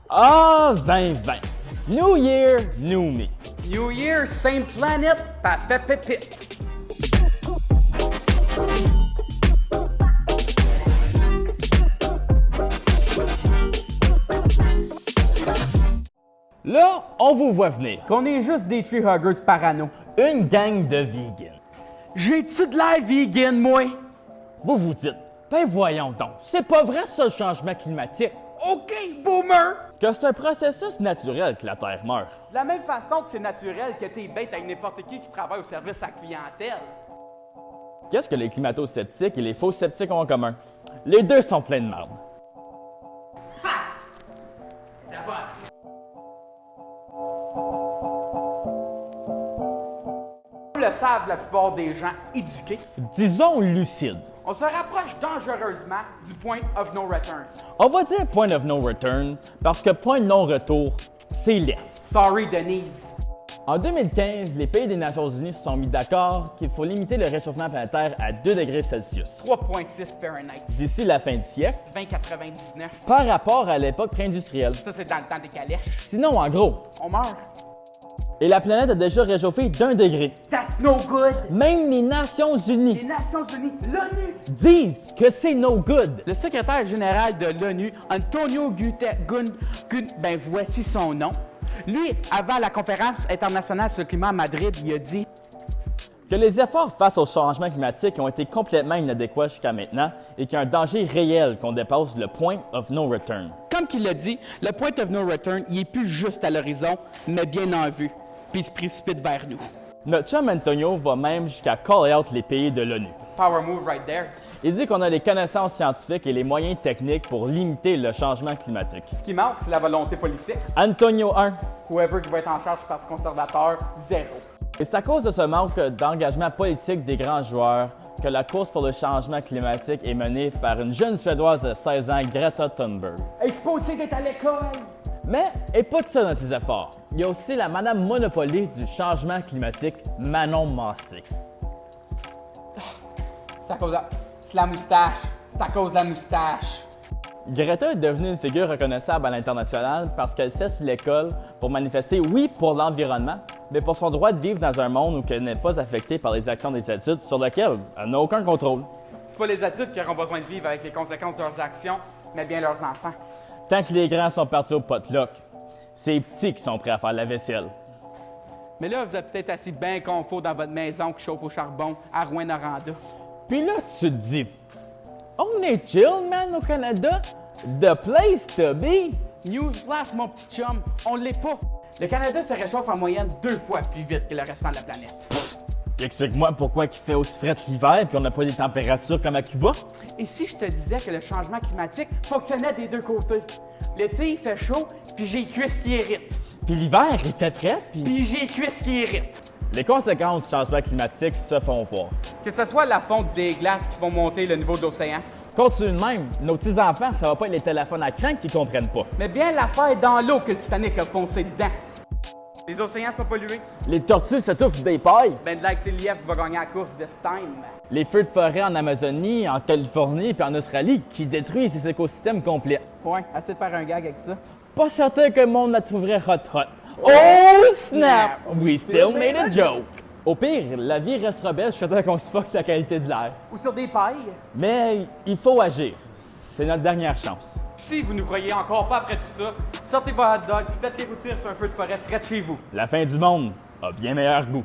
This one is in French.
Ah, 2020. New Year, New Me. New Year, same planet, parfait pépite. Là, on vous voit venir. Qu'on est juste des tree huggers parano. Une gang de vegans. J'ai-tu de l'air vegan, moi? Vous vous dites, ben voyons donc, c'est pas vrai ça le changement climatique. OK, boomer! Que c'est un processus naturel que la Terre meurt. De la même façon que c'est naturel que t'es bête avec n'importe qui travaille au service à la clientèle. Qu'est-ce que les climato-sceptiques et les faux sceptiques ont en commun? Les deux sont pleins de merde. Comme le savent la plupart des gens éduqués, Disons lucide. on se rapproche dangereusement du point of no return. On va dire point of no return parce que point de non-retour, c'est laid. Sorry, Denise. En 2015, les pays des Nations Unies se sont mis d'accord qu'il faut limiter le réchauffement planétaire à 2 degrés Celsius 3,6 Fahrenheit. d'ici la fin du siècle 20,99. par rapport à l'époque pré-industrielle. Ça, c'est dans le temps des calèches. Sinon, en gros, On meurt. et la planète a déjà réchauffé d'1 degré. That's no good. Même les Nations Unies Les Nations Unies, l'ONU. disent que c'est no good. Le secrétaire général de l'ONU, Antonio ben voici son nom. Lui, avant la conférence internationale sur le climat à Madrid, il a dit Que les efforts face au changement climatique ont été complètement inadéquats jusqu'à maintenant et qu'il y a un danger réel qu'on dépasse le point of no return. comme qu'il l'a dit, le point of no return, il est plus juste à l'horizon, mais bien en vue, puis il se précipite vers nous. Notre chum Antonio va même jusqu'à call out les pays de l'ONU. Power move right there. Il dit qu'on a les connaissances scientifiques et les moyens techniques pour limiter le changement climatique. Ce qui manque, c'est la volonté politique. Antonio 1. Whoever qui va être en charge du Parti conservateur, zéro. Et c'est à cause de ce manque d'engagement politique des grands joueurs que la course pour le changement climatique est menée par une jeune Suédoise de 16 ans, Greta Thunberg. Exposé d'être à l'école. Mais, et pas que ça dans ses efforts, il y a aussi la madame Monopoly du changement climatique, Manon Massé. C'est à cause de la moustache. C'est à cause de la moustache. Greta est devenue une figure reconnaissable à l'international parce qu'elle cesse l'école pour manifester, oui, pour l'environnement, mais pour son droit de vivre dans un monde où elle n'est pas affectée par les actions des adultes sur lesquelles elle n'a aucun contrôle. C'est pas les adultes qui auront besoin de vivre avec les conséquences de leurs actions, mais bien leurs enfants. Tant que les grands sont partis au potluck, c'est les petits qui sont prêts à faire la vaisselle. Mais là, vous êtes peut-être assis bien confort dans votre maison qui chauffe au charbon à Rouyn-Noranda. Puis là, tu te dis, on est chill, man, au Canada? The place to be! Newsflash, mon petit chum, on l'est pas. Le Canada se réchauffe en moyenne 2 fois plus vite que le restant de la planète. Explique-moi pourquoi il fait aussi frais l'hiver et on n'a pas des températures comme à Cuba? Et si je te disais que le changement climatique fonctionnait des deux côtés? L'été, il fait chaud, puis j'ai les cuisses qui irritent. Puis l'hiver, il fait frais, Puis j'ai les cuisses qui irritent. les conséquences du changement climatique se font voir. Que ce soit la fonte des glaces qui font monter le niveau de l'océan, Continue de même, nos petits-enfants, ça va pas être les téléphones à crank qui comprennent pas. mais bien l'affaire dans l'eau que le Titanic a foncé dedans. Les océans sont pollués. Les tortues s'étouffent des pailles. Ben de là que c'est Liev qui va gagner la course de time. Les feux de forêt en Amazonie, en Californie puis en Australie qui détruisent ces écosystèmes complets. Ouais, assez de faire un gag avec ça. Pas certain que le monde la trouverait hot. Oh snap! We still made a joke! Au pire, la vie restera belle, je suis qu'on se foxe la qualité de l'air. Ou sur des pailles. Mais il faut agir. C'est notre dernière chance. Si vous ne croyez encore pas après tout ça, sortez vos hot dogs, faites-les rôtir sur un feu de forêt près de chez vous. La fin du monde a bien meilleur goût.